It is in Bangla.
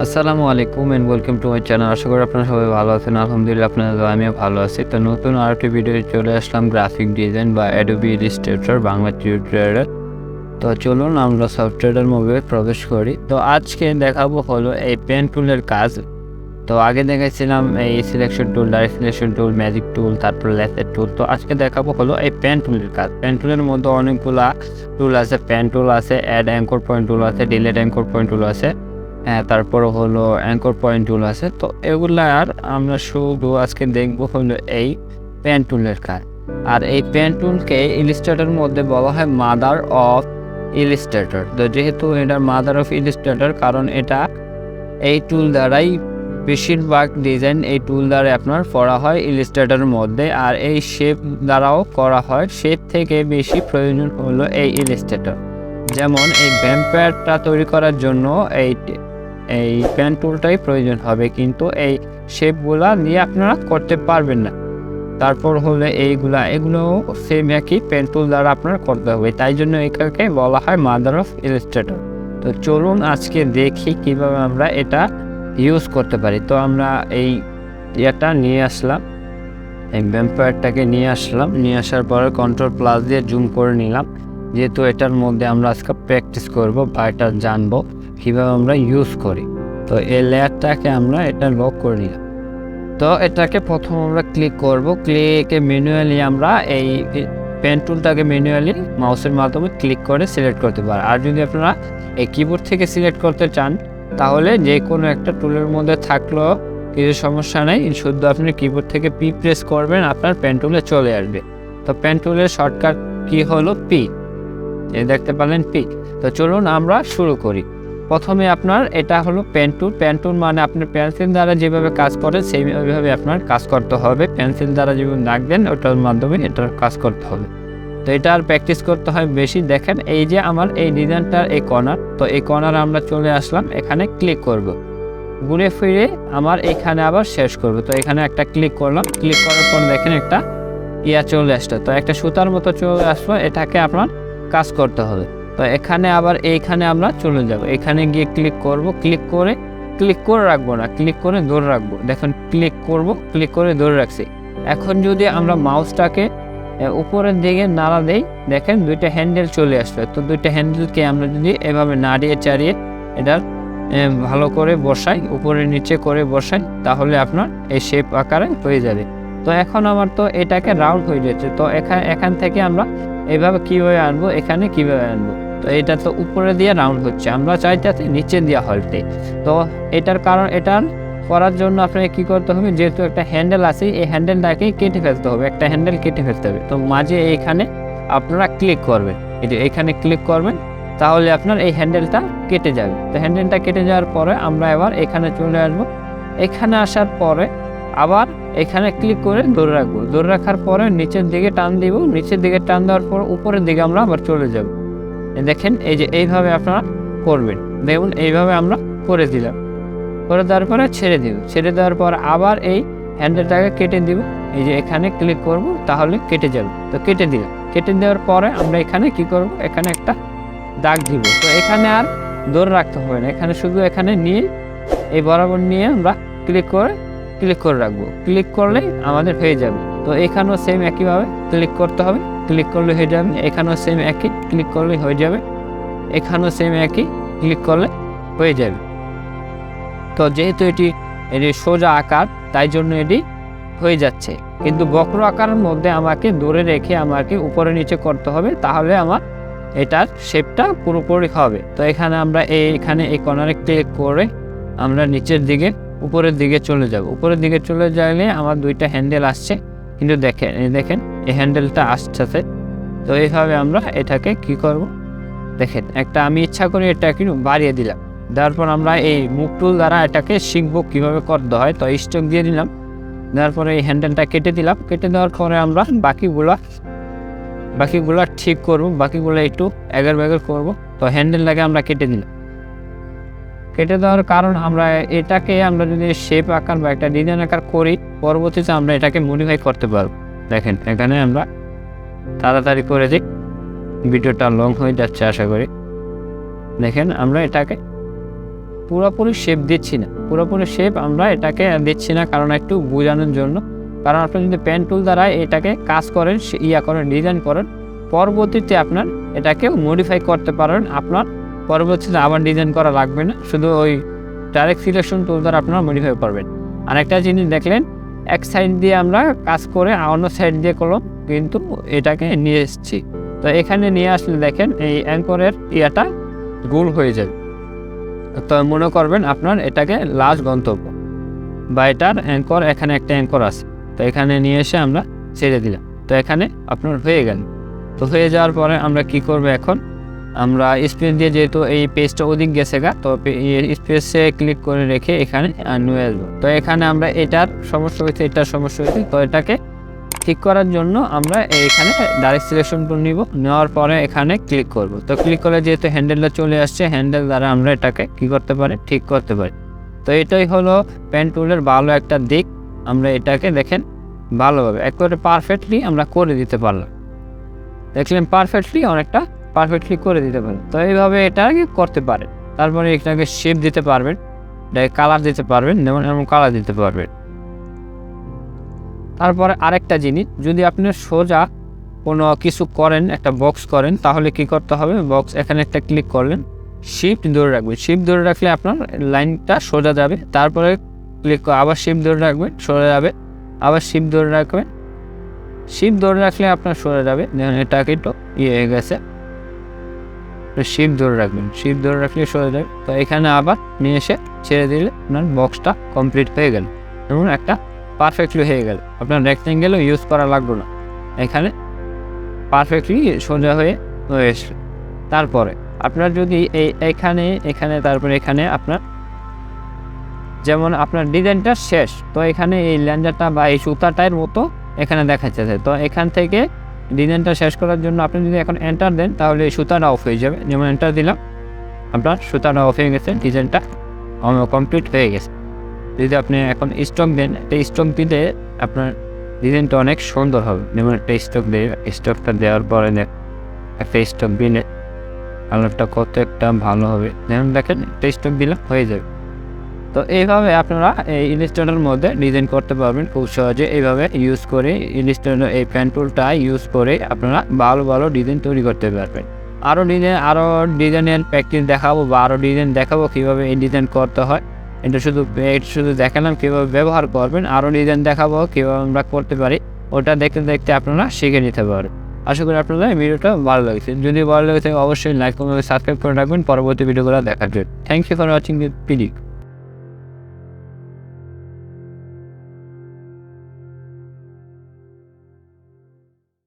আসসালামু আলাইকুম and welcome to my channel. আশা করি আপনারা সবাই ভালো আছেন। আলহামদুলিল্লাহ আপনাদের দোয়ায় আমিও ভালো আছি। তো নতুন আরেকটি ভিডিও চলে আসলাম গ্রাফিক ডিজাইন বা adobe illustrator বাংলা টিউটোরিয়াল। তো চলুন আমরা সফটওয়্যারের মধ্যে প্রবেশ করি। তো আজকে দেখাবো হলো এই পেন টুলের কাজ। তো আগে দেখাইছিলাম এই selection tool, direct selection tool, magic টুল, তারপর লেসার টুল। তো আজকে দেখাবো হলো এই পেন টুলের কাজ। পেন টুলের মধ্যে অনেকগুলা টুল আছে। পেন টুল আছে, অ্যাড অ্যাঙ্কর পয়েন্ট টুল আছে, ডিলিট অ্যাঙ্কর পয়েন্ট টুল আছে, তারপর হলো অ্যাঙ্কর পয়েন্ট টুল আছে। তো এগুলা আর আমরা শুধু আজকে দেখবো হলো এই পেন টুলের কাজ। আর এই পেন টুলকে ইলিস্ট্রেটরের মধ্যে বলা হয় মাদার অফ ইলিস্ট্রেটর। তো যেহেতু এটা মাদার অফ ইলিস্ট্রেটর, কারণ এটা এই টুল দ্বারাই বেশিরভাগ ডিজাইন এই টুল দ্বারা আপনার করা হয় ইলিস্ট্রেটরের মধ্যে। আর এই শেপ দ্বারাও করা হয়। শেপ থেকে বেশি প্রয়োজন হলো এই ইলিস্ট্রেটর। যেমন এই ভ্যাম্পায়ারটা তৈরি করার জন্য এই পেন টুলটাই প্রয়োজন হবে, কিন্তু এই শেপগুলা নিয়ে আপনারা করতে পারবেন না। তারপর হলে এগুলো সেম একই পেন টুল দ্বারা আপনারা করতে হবে, তাই জন্য এটাকে বলা হয় মাদার অফ ইলিস্ট্রেটর। তো চলুন আজকে দেখি কিভাবে আমরা এটা ইউজ করতে পারি। তো আমরা এটা নিয়ে আসলাম, এই ভ্যাম্পায়ারটাকে নিয়ে আসার পরে কন্ট্রোল প্লাস দিয়ে জুম করে নিলাম, যেহেতু এটার মধ্যে আমরা আজকে প্র্যাকটিস করব বা এটা জানবো কীভাবে আমরা ইউজ করি। তো এই লেয়ারটাকে আমরা এটা লক করে নিলাম। তো এটাকে প্রথম আমরা ক্লিক করব। ক্লিকে ম্যানুয়ালি আমরা এই পেন টুলটাকে ম্যানুয়ালি মাউসের মাধ্যমে ক্লিক করে সিলেক্ট করতে পারি। আর যদি আপনারা এই কিবোর্ড থেকে সিলেক্ট করতে চান তাহলে যে কোনো একটা টুলের মধ্যে থাকলেও কিছু সমস্যা নেই, শুধু আপনি কিবোর্ড থেকে পি প্রেস করবেন, আপনার পেন টুলে চলে আসবে। তো পেন টুলের শর্টকাট কি হলো পি, এই দেখতে পারেন পি। তো চলুন আমরা শুরু করি। প্রথমে আপনার এটা হলো পেন টুল। পেন টুল মানে আপনার পেন্সিল দ্বারা যেভাবে কাজ করে সেইভাবে আপনার কাজ করতে হবে। পেন্সিল দ্বারা যেভাবে দাগ দেন ওটার মাধ্যমে এটার কাজ করতে হবে। তো এটা আর প্র্যাকটিস করতে হয় বেশি। দেখেন এই যে আমার এই ডিজাইনটার এই কর্নার, তো এই কর্নার আমরা চলে আসলাম, এখানে ক্লিক করব। ঘুরে ফিরে আমার এখানে আবার শেষ করব। তো এখানে একটা ক্লিক করলাম, ক্লিক করার পর দেখেন একটা চলে আসলো। তো একটা সুতার মতো চলে আসলো, এটাকে আপনার কাজ করতে হবে। তো এখানে আবার এইখানে আমরা চলে যাব, এখানে গিয়ে ক্লিক করব। ক্লিক করে রাখবো না, ক্লিক করে ধরে রাখবো। দেখুন ক্লিক করব, ক্লিক করে ধরে রাখছি। এখন যদি আমরা মাউসটাকে উপরের দিকে নাড়া দেই, দেখেন দুইটা হ্যান্ডেল চলে আসবে। তো দুইটা হ্যান্ডেলকে আমরা যদি এভাবে নাড়িয়ে চাড়িয়ে এটার ভালো করে বসাই, উপরে নিচে করে বসাই, তাহলে আপনার এই শেপ আকারে হয়ে যাবে। তো এখন আমার তো এটাকে রাউন্ড হয়ে যাচ্ছে। তো এখান থেকে আমরা এইভাবে কীভাবে আনবো, এখানে কীভাবে আনবো। তো এটা তো উপরে দিয়ে রাউন্ড হচ্ছে, আমরা চাইতে নিচে দিয়ে হলতে। তো এটার কারণ এটার করার জন্য আপনাকে কী করতে হবে, যেহেতু একটা হ্যান্ডেল আছে এই হ্যান্ডেলটাকে কেটে ফেলতে হবে, একটা হ্যান্ডেল কেটে ফেলতে হবে। তো মাঝে এইখানে আপনারা ক্লিক করবেন, এখানে ক্লিক করবেন, তাহলে আপনার এই হ্যান্ডেলটা কেটে যাবে। তো হ্যান্ডেলটা কেটে যাওয়ার পরে আমরা এবার এখানে চলে আসবো। এখানে আসার পরে আবার এখানে ক্লিক করে ধরে রাখবো। ধরে রাখার পরে নিচের দিকে টান দিব, নিচের দিকে টান দেওয়ার পর উপরের দিকে আমরা আবার চলে যাব। দেখেন এই যে এইভাবে আপনারা করবেন। দেখুন এইভাবে আমরা করে দিলাম, করে দেওয়ার পরে ছেড়ে দিব। ছেড়ে দেওয়ার পর আবার এই হ্যান্ডেলটাকে কেটে দিব। এই যে এখানে ক্লিক করব, তাহলে কেটে যাবে। তো কেটে দিলাম। কেটে দেওয়ার পরে আমরা এখানে কি করব, এখানে একটা দাগ দিব। তো এখানে আর ধরে রাখতে হবে না, এখানে শুধু এখানে নিয়ে এই বরাবর নিয়ে আমরা ক্লিক করে রাখবো। ক্লিক করলে আমাদের হয়ে যাবে। তো এখানেও সেম একইভাবে ক্লিক করতে হবে, ক্লিক করলে হয়ে যাবে। এখানেও সেম একই, ক্লিক করলে হয়ে যাবে। এখানেও সেম একই, ক্লিক করলে হয়ে যাবে। তো যেহেতু এটি সোজা আকার, তাই জন্য এটি হয়ে যাচ্ছে, কিন্তু বক্র আকারের মধ্যে আমাকে ধরে রেখে আমাকে উপরে নিচে করতে হবে, তাহলে আমার এটার শেপটা পুরোপুরি হবে। তো এখানে আমরা এখানে এই কর্নারে ক্লিক করে আমরা নিচের দিকে উপরের দিকে চলে যাব। উপরের দিকে চলে গেলে আমার দুইটা হ্যান্ডেল আসছে, কিন্তু দেখেন এই হ্যান্ডেলটা আসছে। তো এইভাবে আমরা এটাকে কি করব, দেখেন একটা আমি ইচ্ছা করে এটা কিন্তু বাড়িয়ে দিলাম। দেওয়ার পর আমরা এই মুভ টুল দ্বারা এটাকে শিখবো কীভাবে করতে হয়। তো স্ট্রোক দিয়ে দিলাম, দেওয়ার পরে এই হ্যান্ডেলটা কেটে দিলাম। কেটে দেওয়ার পরে আমরা বাকিগুলা ঠিক করব, বাকিগুলো একটু এগার ব্যাগের করব। তো হ্যান্ডেলটাকে আমরা কেটে দিলাম। কেটে দেওয়ার কারণ আমরা যদি শেপ আকার বা একটা ডিজাইন আকার করি, পরবর্তীতে আমরা এটাকে মডিফাই করতে পারবো। দেখেন এখানে আমরা তাড়াতাড়ি করে দিই, ভিডিওটা লং হয়ে যাচ্ছে আশা করি। দেখেন আমরা এটাকে পুরোপুরি শেপ দিচ্ছি না, পুরোপুরি শেপ আমরা এটাকে দিচ্ছি না, কারণ একটু বোঝানোর জন্য। কারণ আপনি যদি পেন টুল দ্বারা এটাকে কাজ করেন, করেন, ডিজাইন করেন, পরবর্তীতে আপনার এটাকে মডিফাই করতে পারেন। আপনার পরবর্তীতে আবার ডিজাইন করা লাগবে না, শুধু ওই ডাইরেক্ট সিলেকশন টুল দ্বারা আপনারা মডিফাই করবেন। আরেকটা জিনিস দেখলেন, এক সাইড দিয়ে আমরা কাজ করে অন্য সাইড দিয়ে করলাম, কিন্তু এটাকে নিয়ে এসেছি। তো এখানে নিয়ে আসলে দেখেন এই অ্যাঙ্করের ইয়াটা গোল হয়ে যাবে। তো মনে করবেন আপনার এটাকে লাস্ট গন্তব্য, বা এটার অ্যাঙ্কর, এখানে একটা অ্যাঙ্কর আছে, তো এখানে নিয়ে এসে আমরা ছেড়ে দিলাম। তো এখানে আপনার হয়ে গেল। তো হয়ে যাওয়ার পরে আমরা কি করব, এখন আমরা স্পেস দিয়ে, যেহেতু এই পেজটা ওদিক গেছে গা, তো স্পেসে ক্লিক করে রেখে এখানে নিয়ে আসবো। তো এখানে আমরা এটার সমস্যা হয়েছে, এটার সমস্যা হয়েছে, তো এটাকে ঠিক করার জন্য আমরা এখানে ডাইরেক্ট সিলেকশন করে নিব। নেওয়ার পরে এখানে ক্লিক করব। তো ক্লিক করে যেহেতু হ্যান্ডেলটা চলে আসছে, হ্যান্ডেল দ্বারা আমরা এটাকে কি করতে পারি, ঠিক করতে পারি। তো এটাই হলো পেন টুলের ভালো একটা দিক। আমরা এটাকে দেখেন ভালোভাবে একেবারে পারফেক্টলি আমরা করে দিতে পারলাম। দেখলেন পারফেক্টলি, অনেকটা পারফেক্টলি করে দিতে পারেন। তো এইভাবে এটাকে করতে পারেন। তারপরে এটাকে শেপ দিতে পারবেন, এটাকে কালার দিতে পারবেন, যেমন এমন কালার দিতে পারবেন। তারপরে আরেকটা জিনিস, যদি আপনি সোজা কোনো কিছু করেন, একটা বক্স করেন, তাহলে কি করতে হবে, বক্স এখানে একটা ক্লিক করলেন, শিফট ধরে রাখবেন। শিফট ধরে রাখলে আপনার লাইনটা সোজা যাবে। তারপরে ক্লিক করে আবার শিফট ধরে রাখবেন, সরে যাবে। আবার শিফট ধরে রাখবেন, শিফট ধরে রাখলে আপনার সরে যাবে। যেমন এটাকে একটু হয়ে গেছে, শিফট ধরে রাখবেন, শিফট ধরে রাখলে সরে যাবে। তো এখানে আবার নিয়ে এসে ছেড়ে দিলে আপনার বক্সটা কমপ্লিট হয়ে গেল, এবং একটা পারফেক্টলি হয়ে গেল। আপনার রেক্টেঙ্গেলও ইউজ করা লাগলো না, এখানে পারফেক্টলি সোজা হয়ে এসে। তারপরে আপনার যদি এখানে তারপরে এখানে আপনার যেমন আপনার ডিজাইনটা শেষ, তো এখানে এই ল্যান্ডারটা বা এই সুতাটার মতো এখানে দেখাচ্ছে। তো এখান থেকে ডিজাইনটা শেষ করার জন্য আপনি যদি এখন এন্টার দেন, তাহলে এই সুতাটা অফ হয়ে যাবে। যেমন এন্টার দিলাম, আপনার সুতাটা অফ হয়ে গেছে, ডিজাইনটা কমপ্লিট হয়ে গেছে। যদি আপনি এখন স্টক দেন, একটা স্টক দিলে আপনার ডিজাইনটা অনেক সুন্দর হবে। যেমন একটা স্টক দেয়, স্টকটা দেওয়ার পরে একটা স্টক দিলে কালারটা কত একটা ভালো হবে। যেমন দেখেন একটা স্টক দিলাম, হয়ে যাবে। তো এইভাবে আপনারা এই ইলাস্ট্রেটরের মধ্যে ডিজাইন করতে পারবেন খুব সহজে। এইভাবে ইউজ করে ইলাস্ট্রেটর এই পেন টুলটা ইউজ করে আপনারা ভালো ভালো ডিজাইন তৈরি করতে পারবেন। আরও ডিজাইনের প্র্যাকটিস দেখাবো, বা আরও ডিজাইন দেখাবো কীভাবে এই ডিজাইন করতে হয়। এটা শুধু দেখালাম কীভাবে ব্যবহার করবেন, আরও ডিজাইন দেখাবো কীভাবে আমরা করতে পারি। ওটা দেখতে দেখতে আপনারা শিখে নিতে পারেন। আশা করি আপনাদের এই ভিডিওটা ভালো লাগছে। যদি ভালো লাগে থাকে অবশ্যই লাইক, কমেন্ট, সাবস্ক্রাইব করে রাখবেন পরবর্তী ভিডিওগুলো দেখার জন্য। Thank you for watching this video.